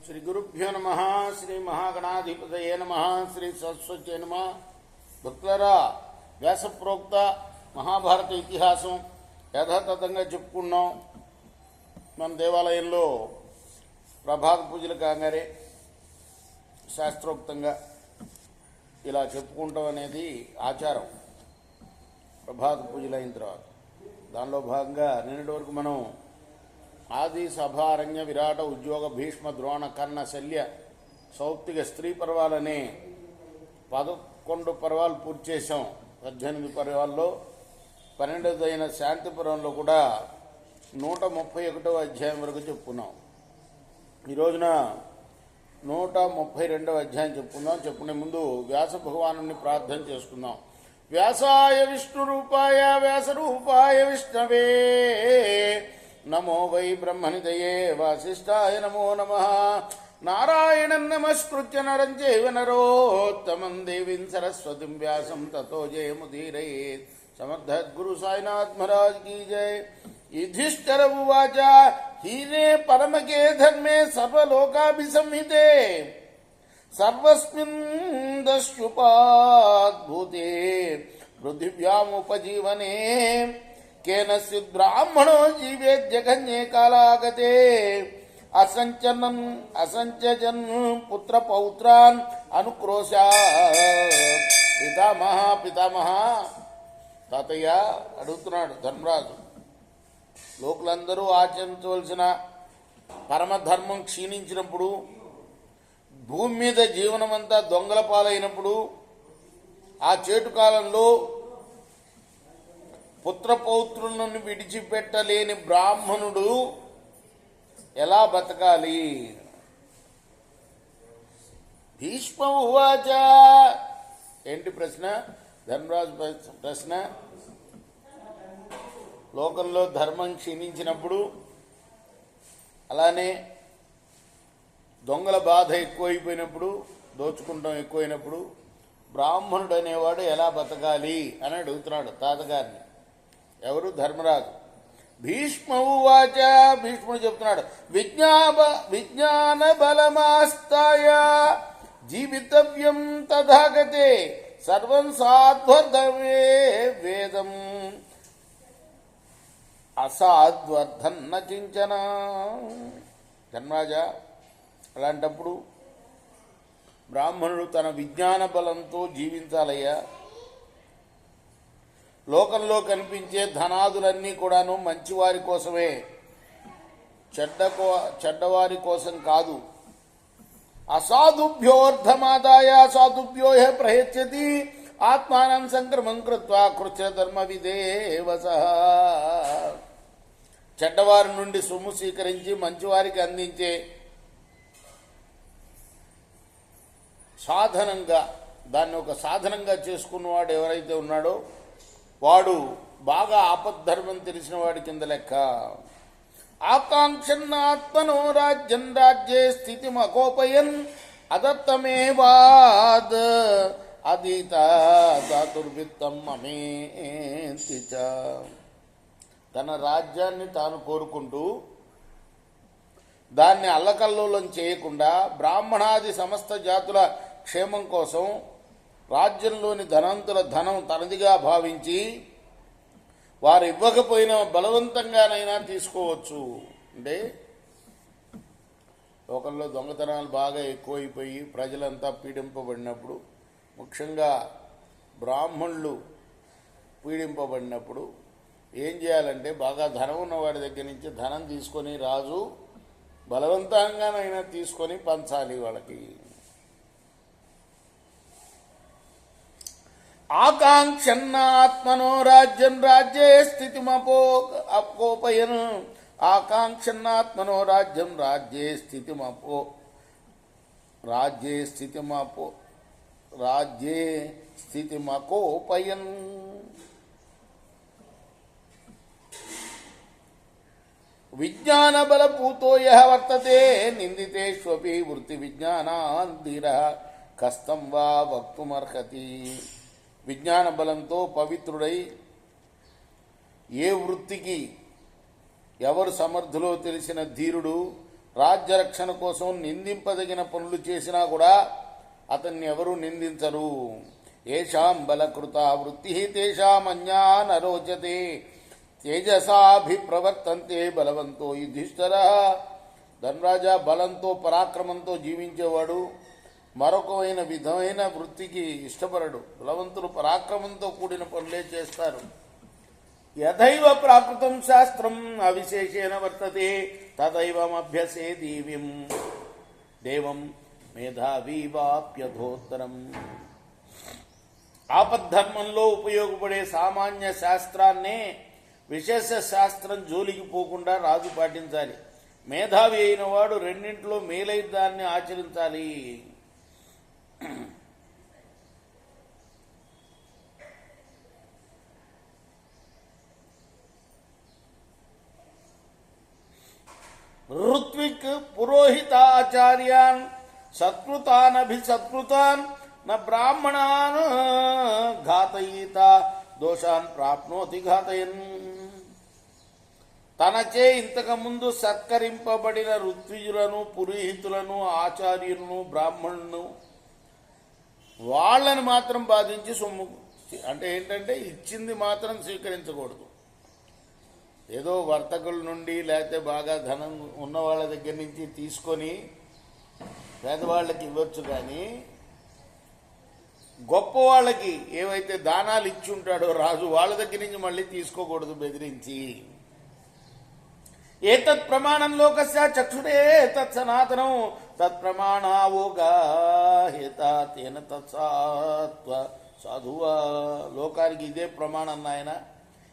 శ్రీ గురుభ్యో నమ. శ్రీ మహాగణాధిపతయే నమ. శ్రీ సరస్వత్యే నమ. భక్తులారా, వ్యాసప్రోక్త మహాభారత ఇతిహాసం యథాతథంగా చెప్పుకున్నాం. మన దేవాలయంలో ప్రభాత పూజలు కాగానే శాస్త్రోక్తంగా ఇలా చెప్పుకుంటాం అనేది ఆచారం. ప్రభాత పూజలు అయిన తర్వాత దానిలో భాగంగా నిన్నటి వరకు మనం ఆది సభారణ్య విరాట ఉద్యోగ భీష్మ ద్రోణ కర్ణ శల్య సౌప్తిక స్త్రీ పర్వాలనే 11 పర్వాలు పూర్తి చేశాం. 18 పర్వాల్లో 12వ శాంతి పర్వంలో కూడా 131వ అధ్యాయం వరకు చెప్పుకున్నాం. ఈ రోజున 132వ అధ్యాయం చెప్పుకుందాం. చెప్పుకునే ముందు వ్యాస భగవాను ప్రార్థన చేసుకుందాం. వ్యాసాయ విష్ణు రూపాయ వ్యాసరూపాయ విష్ణవే నమో వై బ్రహ్మనిదయే వాసిష్ఠాయ నమో నమః. నారాయణం నమస్కృత్య నరం చైవ నరోత్తమం దేవీం సరస్వతిం వ్యాసం తతో జయముదీరయేత్. సమర్థద్గురు సాయినాథ్ మహారాజ్ కీ జై. యుధిష్ఠిర ఉవాచ హీనే పరమకే ధర్మే సర్వలోకాభిసంహితే సర్వస్మిన్ దస్యుపాద్భూతే పృథివ్యాముపజీవనే కేనచిద్ బ్రాహ్మణో జీవేత్ జగన్యే కాలాగతే అసంచజన్ పుత్ర పౌత్రాన్ అనుక్రోశ. పితామహ తాతయ్య అడుగుతున్నాడు ధర్మరాజు. లోకులందరూ ఆచరించవలసిన పరమధర్మం క్షీణించినప్పుడు, భూమి మీద జీవనమంతా దొంగల పాలైనప్పుడు, ఆ చేటు కాలంలో పుత్రపౌత్రులను విడిచిపెట్టలేని బ్రాహ్మణుడు ఎలా బతకాలి? భీష్మ ఉవాచ. ఏంటి ప్రశ్న? ధర్మరాజు ప్రశ్న. లోకంలో ధర్మం క్షీణించినప్పుడు, అలానే దొంగల బాధ ఎక్కువైపోయినప్పుడు, దోచుకుంటాం ఎక్కువైనప్పుడు బ్రాహ్మణుడు అనేవాడు ఎలా బతకాలి అని అడుగుతున్నాడు తాతగారిని. ఎవరు? ధర్మరాజు. భీష్మ ఉవాచ. భీష్ముడు చెప్తున్నాడు, విజ్ఞాన బలమాస్తాయ జీవితవ్యం తథాగతే సర్వం సాధ్వర్ధమే వేదం అసాధ్వర్ధన్న కించన. ధర్మరాజా, అలాంటప్పుడు బ్రాహ్మణుడు తన విజ్ఞాన బలంతో జీవించాలయ్యా. లోకంలో కనిపించే ధనాదులన్నీ కూడాను మంచివారి కోసమే, చెడ్డవారి కోసం కాదు. అసాధుభ్యోర్ధమాదాయ సాధుభ్యో ప్రయచ్చతి ఆత్మానం సంక్రమం కృత్వా కృత్య ధర్మ విదేవస. చెడ్డవారి నుండి సొమ్ము స్వీకరించి మంచివారికి అందించే సాధనంగా, దాన్ని ఒక సాధనంగా చేసుకున్నవాడు ఎవరైతే ఉన్నాడో వాడు బాగా ఆపద్ధర్మం తెలిసిన వాడి కింద లెక్క. ఆకాంక్షన్నాత్మనో రాజ్యం రాజ్యే స్థితిమకోపయన్ అదత్తమేవాద్ అదీత దాతుర్విత్తం అమేతి చ. తన రాజ్యాన్ని తాను కోరుకుంటూ దాన్ని అల్లకల్లోలం చేయకుండా బ్రాహ్మణాది సమస్త జాతుల క్షేమం కోసం రాజ్యంలోని ధనవంతుల ధనం తనదిగా భావించి వారు ఇవ్వకపోయినా బలవంతంగానైనా తీసుకోవచ్చు. అంటే లోకంలో దొంగతనాలు బాగా ఎక్కువైపోయి ప్రజలంతా పీడింపబడినప్పుడు, ముఖ్యంగా బ్రాహ్మణులు పీడింపబడినప్పుడు ఏం చేయాలంటే, బాగా ధనం ఉన్నవాడి దగ్గర నుంచి ధనం తీసుకొని రాజు బలవంతంగానైనా తీసుకొని పంచాలి వాళ్ళకి. ఆకాంక్షన్నాత్మనో రాజ్యం రాజ్యే స్థితిమపోపయన్. ఆకాంక్షన్నాత్మనో రాజ్యం రాజ్యే స్థితిమకోపయన్. విజ్ఞాన బలపూతో యః వర్తతే నిందితేష్వపి వృత్తి విజ్ఞానాంధీర కస్తం వా వక్తుమర్హతి. విజ్ఞాన బలంతో పవిత్రుడై ఏ వృత్తికి ఎవరు సమర్థులో తెలిసిన ధీరుడు రాజ్యరక్షణ కోసం నిందింపదగిన పనులు చేసినా కూడా అతన్ని ఎవరూ నిందించరు. ఏషాం బలకృత వృత్తి తేషాం అన్యా నరోచతే తేజసాభిప్రవర్తంతే బలవంతో యుధిష్ఠర. ధనరాజా బలంతో పరాక్రమంతో జీవించేవాడు మరొకమైన విధమైన వృత్తికి ఇష్టపడడు. బలవంతులు పరాక్రమంతో కూడిన పనులే చేస్తారు. యథైవ ప్రాకృతం శాస్త్రం అవిశేషేణ వర్తతే తదైవమభ్యసే దీవ్యం దేవం మేధావీవాప్యధోత్తరం. ఆపద్ధర్మంలో ఉపయోగపడే సామాన్య శాస్త్రాన్నే విశేష శాస్త్రం జోలికి పోకుండా రాజు పాటించాలి. మేధావి అయిన వాడు రెండింటిలో మేలైన దాన్ని ఆచరించాలి. ఋత్విక్ పురోహితాచార్యాన్ సత్కృతానభిసత్కృతాన్ న బ్రాహ్మణాన్ ఘాతయీత దోషాన్ ప్రాప్నోతి ఘాతయన్. తనచే ఇంతకుముందు సత్కరింపబడిన ఋత్విజులను పురోహితులను ఆచార్యులను బ్రాహ్మణులను వాళ్ళని మాత్రం బాధించి సొమ్ము అంటే ఏంటంటే ఇచ్చింది మాత్రం స్వీకరించకూడదు. ఏదో వర్తకుల నుండి లేకపోతే బాగా ధనం ఉన్న వాళ్ళ దగ్గర నుంచి తీసుకొని పేదవాళ్ళకి ఇవ్వచ్చు, కానీ గొప్ప వాళ్ళకి ఏవైతే దానాలు ఇచ్చి ఉంటాడో రాజు వాళ్ళ దగ్గర నుంచి మళ్ళీ తీసుకోకూడదు బెదిరించి. ఏతత్ ప్రమాణం లోకస్య చక్షురే తత్ సనాతనం తత్ ప్రమాణావోగాహిత తేన తత్సాత్వ సాధువా. లోకానికి ఇదే ప్రమాణం నాయన,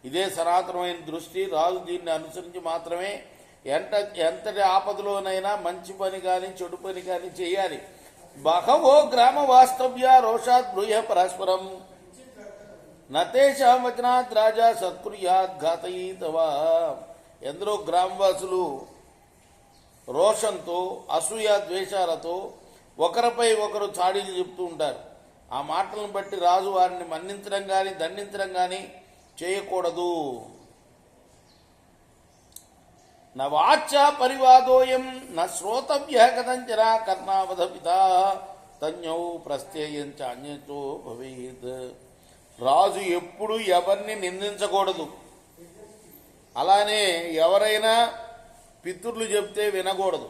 ఇదే సనాతనమైన దృష్టి. రాజు దీన్ని అనుసరించి మాత్రమే ఎంతటి ఆపదలోనైనా మంచి పని కానీ చెడు పని కానీ చేయాలి. బహవో గ్రామ వాస్తవ్య రోషాత్ బ్రూయ పరస్పరం నతేషాం వచనాత్ రాజా సత్కుర్యాత్ ఘాతయీతవా. ఎందరో గ్రామవాసులు రోషంతో అసూయ ద్వేషాలతో ఒకరిపై ఒకరు చాడీలు చెప్తూ ఉంటారు. ఆ మాటలను బట్టి రాజు వారిని మన్నించడం కానీ దండించడం కానీ చేయకూడదు. న వాచ్య పరివాదోయం న శ్రోతవ్య కథంచన కర్ణావధ పితా తన్యౌ ప్రస్థేయం చాన్యతో భవేత్. రాజు ఎప్పుడు ఎవరిని నిందించకూడదు. అలానే ఎవరైనా పితృలు చెప్తే వినకూడదు.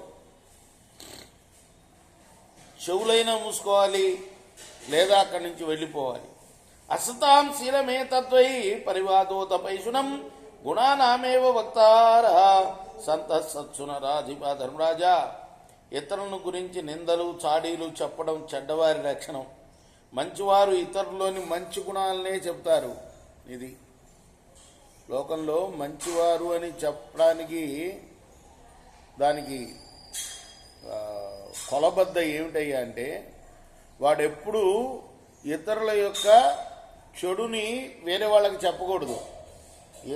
చెవులైనా మూసుకోవాలి లేదా అక్కడి నుంచి వెళ్ళిపోవాలి. అసతాం శీలమే తద్వై పరివాదోతపైశునం గుణానామేవ వక్తార సంత సత్సునరాధిప. ధర్మరాజా, ఇతరులను గురించి నిందలు చాడీలు చెప్పడం చెడ్డవారి లక్షణం. మంచివారు ఇతరుల్లోని మంచి గుణాలనే చెప్తారు. ఇది లోకంలో మంచివారు అని చెప్పడానికి దానికి కొలబద్ద ఏమిటయ్యా అంటే వాడెప్పుడు ఇతరుల యొక్క చెడుని వేరే వాళ్ళకి చెప్పకూడదు.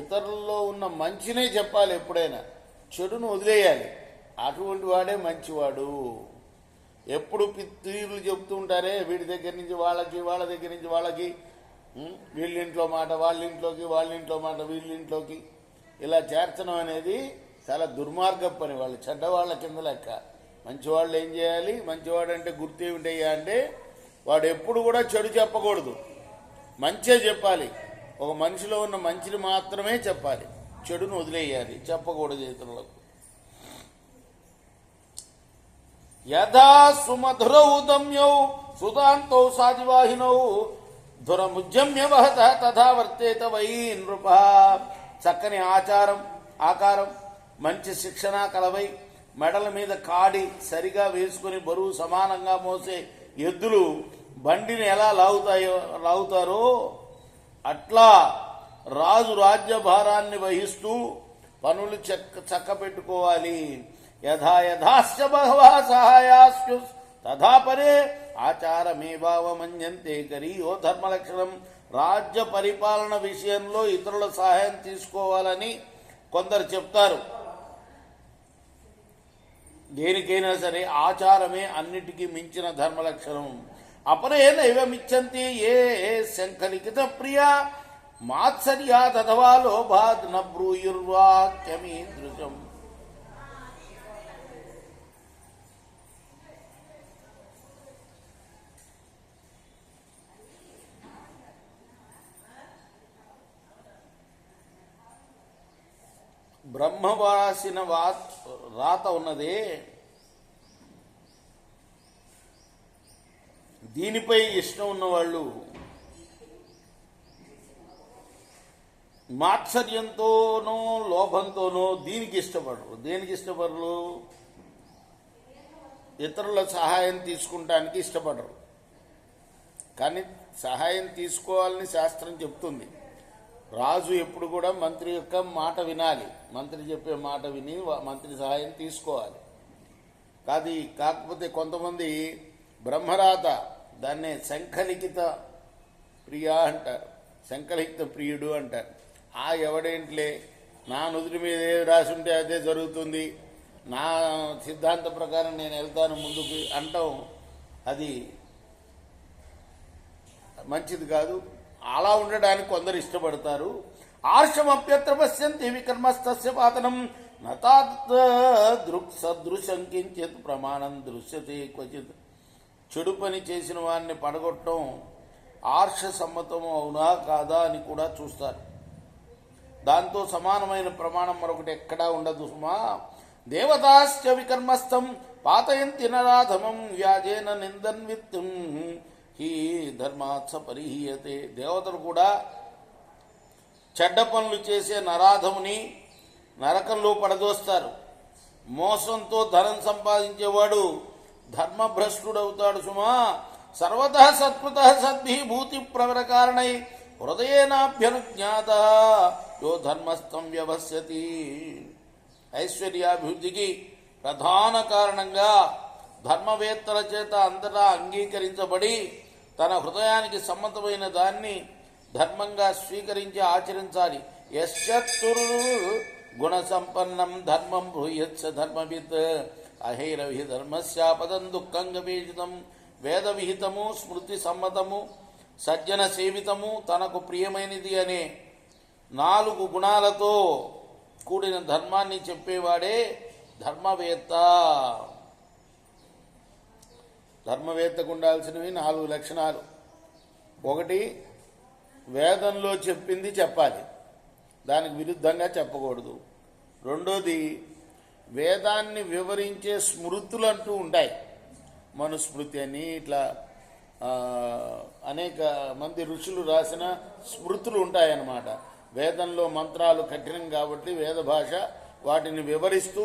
ఇతరుల్లో ఉన్న మంచినే చెప్పాలి. ఎప్పుడైనా చెడును వదిలేయాలి. అటువంటి వాడే మంచివాడు. ఎప్పుడు తీరులు చెప్తూ ఉంటారే వీడి దగ్గర నుంచి వాళ్ళకి, వాళ్ళ దగ్గర నుంచి వాళ్ళకి, వీళ్ళింట్లో మాట వాళ్ళింట్లోకి, వాళ్ళింట్లో మాట వీళ్ళింట్లోకి ఇలా చేర్చడం అనేది చాలా దుర్మార్గ పని. వాళ్ళు చెడ్డవాళ్ళ కింద లెక్క. మంచివాళ్ళు ఏం చేయాలి? మంచివాడు అంటే గుర్తు ఏమిటయ్యా అంటే వాడు ఎప్పుడు కూడా చెడు చెప్పకూడదు, మంచే చెప్పాలి. ఒక మనిషిలో ఉన్న మంచిని మాత్రమే చెప్పాలి, చెడును వదిలేయాలి, చెప్పకూడదు ఇతరులకు. యథా సుమధురౌ దమ్యౌ సుతాంతౌ సాధివాహినౌ ధురముజ్జమ్య వహత తథా వర్తేత వై నృప. చక్కని ఆకారం మంచి శిక్షణ కలవై మెడల మీద కాడి సరిగా వేసుకుని బరువు సమానంగా మోసే ఎద్దులు బండిని ఎలా లాగుతారో అట్లా రాజు రాజ్యభారాన్ని వహిస్తూ పనులు చక్క పెట్టుకోవాలి. యథా యథాశ్చ బహవః సహాయాస్యు తథా పరే ఆచారమేవావమన్యంతే కరియో ధర్మలక్షణం. రాజ్య పరిపాలన విషయంలో ఇతరుల సహాయం తీసుకోవాలని కొందరు చెప్తారు. దేనికైనా సరే ఆచారమే అన్నిటికీ మించిన ధర్మలక్షణం. అపరే నైవమిచ్చంతి ఏ శంఖలిఖిత ప్రియ మాత్సర్యాదథవా లోభాద్ న బ్రూయుర్వాక్యమీదృశం. బ్రహ్మ రాసిన రాత ఉన్నదే దీనిపై ఇష్టం ఉన్నవాళ్ళు మాత్సర్యంతోనో లోభంతోనో దీనికి ఇష్టపడరు. దేనికి ఇష్టపడరు? ఇతరుల సహాయం తీసుకుంటానికి ఇష్టపడరు. కానీ సహాయం తీసుకోవాలని శాస్త్రం చెప్తుంది. రాజు ఎప్పుడు కూడా మంత్రి యొక్క మాట వినాలి. మంత్రి చెప్పే మాట విని మంత్రి సహాయం తీసుకోవాలి. కాకపోతే కొంతమంది బ్రహ్మరాత దాన్నే శంఖలిఖిత ప్రియ అంటారు, శంఖలిఖిత ప్రియుడు అంటారు. ఎవడేంట్లే నా నుదుటి మీద ఏది రాసి ఉంటే అదే జరుగుతుంది, నా సిద్ధాంత ప్రకారం నేను వెళ్తాను ముందుకు అంటాం, అది మంచిది కాదు. అలా ఉండడానికి కొందరు ఇష్టపడతారు. ఆర్షమప్యత్ర పశ్యంతి వికర్మస్తస్య పాతనం నతాత్ దృక్ సదృశం కించిత్ ప్రమాణం దృశ్యతే క్వచిత్. చెడు పని చేసిన వాడిని పడగొట్టడం ఆర్ష సమ్మతం అవునా కాదా అని కూడా చూస్తారు. దాంతో సమానమైన ప్రమాణం మరొకటి ఎక్కడా ఉండదు సుమా. దేవతాశ్చ వికర్మస్థం పాతయంతి నరాధమం వ్యాజేన నిందన్విత్తం హీ ధర్మాత్స పరిహీయతే. దేవతలు కూడా చెడ్డ పనులు చేసే నరాధముని నరకంలో పడదోస్తారు. మోసంతో ధనం సంపాదించేవాడు ధర్మభ్రష్టుడవుతాడు సుమా. సర్వతః సత్కృతః సద్భూతి ప్రవరకారణై హృదయేనాభ్యనుజ్ఞాత యో ధర్మస్థం వ్యవస్యతి. ఐశ్వర్యాభివృద్ధికి ప్రధాన కారణంగా ధర్మవేత్తల చేత అంతటా అంగీకరించబడి తన హృదయానికి సమ్మతమైన దాన్ని ధర్మంగా స్వీకరించి ఆచరించాలి. యశ్చతుర్ గుణ సంపన్నం ధర్మం భూయత్స ధర్మవిత్ అహైరవి ధర్మస్యాపదం దుఃఖం గవేషితం. వేద విహితము, స్మృతి సమ్మతము, సజ్జన సేవితము, తనకు ప్రియమైనది అనే 4 గుణాలతో కూడిన ధర్మాన్ని చెప్పేవాడే ధర్మవేత్త. ధర్మవేత్తకు ఉండాల్సినవి 4 లక్షణాలు. 1, వేదంలో చెప్పింది చెప్పాలి, దానికి విరుద్ధంగా చెప్పకూడదు. 2, వేదాన్ని వివరించే స్మృతులు అంటూ ఉంటాయి. మనుస్మృతి అని ఇట్లా అనేక మంది ఋషులు రాసిన స్మృతులు ఉంటాయన్నమాట. వేదంలో మంత్రాలు కఠినం కాబట్టి వేద భాష వాటిని వివరిస్తూ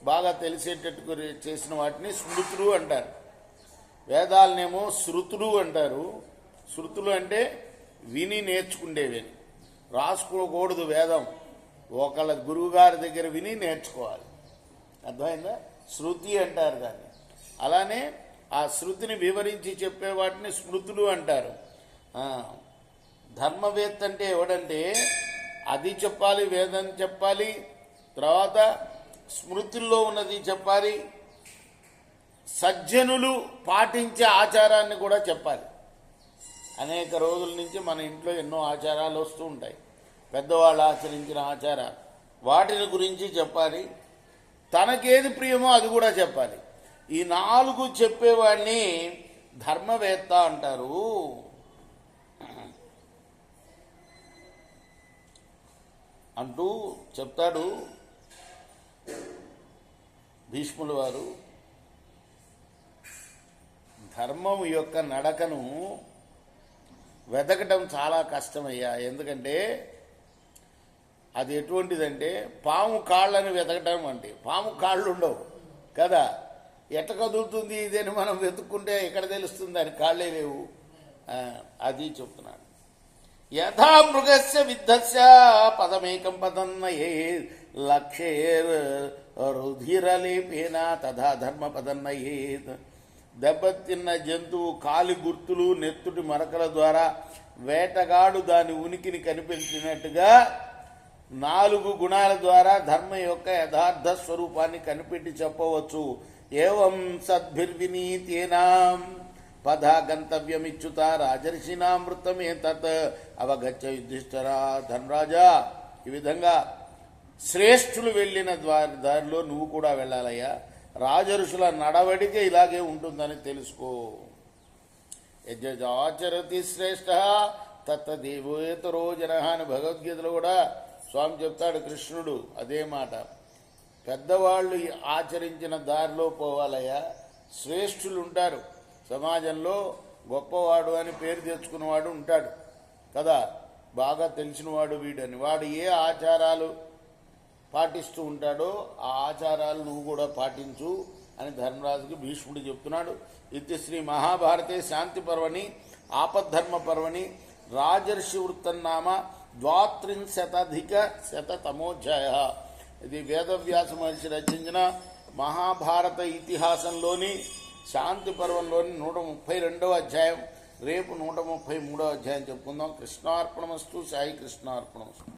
బాగా తెలిసేటట్టు చేసిన వాటిని స్మృతులు అంటారు. వేదాలనేమో శృతులు అంటారు. శృతులు అంటే విని నేర్చుకుండేవి, రాసుకోకూడదు. వేదం ఒకళ్ళ గురువుగారి దగ్గర విని నేర్చుకోవాలి. అర్థమైందా? శృతి అంటారు దాన్ని. అలానే ఆ శృతిని వివరించి చెప్పే వాటిని స్మృతులు అంటారు. ధర్మవేత్త అంటే ఎవడంటే అది చెప్పాలి, వేదం చెప్పాలి, తర్వాత స్మృతుల్లో ఉన్నది చెప్పాలి, సజ్జనులు పాటించే ఆచారాన్ని కూడా చెప్పాలి. అనేక రోజుల నుంచి మన ఇంట్లో ఎన్నో ఆచారాలు వస్తూ ఉంటాయి, పెద్దవాళ్ళు ఆచరించిన ఆచారాలు, వాటిని గురించి చెప్పాలి. తనకేది ప్రియమో అది కూడా చెప్పాలి. ఈ 4 చెప్పేవాడిని ధర్మవేత్త అంటారు. అంటూ చెప్తాడు భీష్ముల వారు. ధర్మం యొక్క నడకను వెతకటం చాలా కష్టమయ్యా. ఎందుకంటే అది ఎటువంటిదంటే పాము కాళ్ళని వెతకటం అంటే పాము కాళ్ళు ఉండవు కదా, ఎట్లా కదులుతుంది ఇదని మనం వెతుక్కుంటే ఎక్కడ తెలుస్తుంది, అని కాళ్ళే లేవు. అది చెప్తున్నాడు. యథా మృగస్య విద్ధస్య పదమేకం పదన్నయే లక్షేర్ రుధిరలేపేన తథా ధర్మ పదన్నయేత్. దెబ్బతిన్న జంతువు కాలి గుర్తులు నెత్తుటి మరకల ద్వారా వేటగాడు దాని ఉనికిని కనిపెట్టినట్టుగా 4 గుణాల ద్వారా ధర్మం యొక్క యథార్థ స్వరూపాన్ని కనిపెట్టి చెప్పవచ్చు. ఏవం సద్భిర్వినీతేనాం పదా గంతవ్యమిచ్యుత రాజర్షినామృతమే తత్ అవగచ్చ యుధిష్ఠిరా. ధర్మరాజా, ఈ విధంగా శ్రేష్ఠులు వెళ్ళిన దారిలో నువ్వు కూడా వెళ్ళాలయ్యా. రాజఋషుల నడవడిక ఇలాగే ఉంటుందని తెలుసుకో. యజ్జాచరతి శ్రేష్ఠ తత్తదేవేతరో జన అని భగవద్గీతలో కూడా స్వామి చెప్తాడు కృష్ణుడు అదే మాట. పెద్దవాళ్ళు ఆచరించిన దారిలో పోవాలయ్యా. శ్రేష్ఠులు ఉంటారు సమాజంలో, గొప్పవాడు అని పేరు తెచ్చుకున్నవాడు ఉంటాడు కదా, బాగా తెలిసినవాడు వీడని. వాడు ఏ ఆచారాలు పాటిస్తూ ఉంటాడో ఆ ఆచారాలు నువ్వు కూడా పాటించు అని ధర్మరాజుకి భీష్ముడు చెప్తున్నాడు. ఇది శ్రీ మహాభారతే శాంతి పర్వణి ఆపద్ధర్మ పర్వణి రాజర్షి వృత్తన్నామ 32-శతమోధ్యాయ. ఇది వేదవ్యాస మహర్షి రచించిన మహాభారత ఇతిహాసంలోని శాంతి పర్వంలోని 132వ అధ్యాయం. రేపు 133వ అధ్యాయం చెప్పుకుందాం. కృష్ణార్పణమస్తు. సాయి కృష్ణార్పణమస్తు.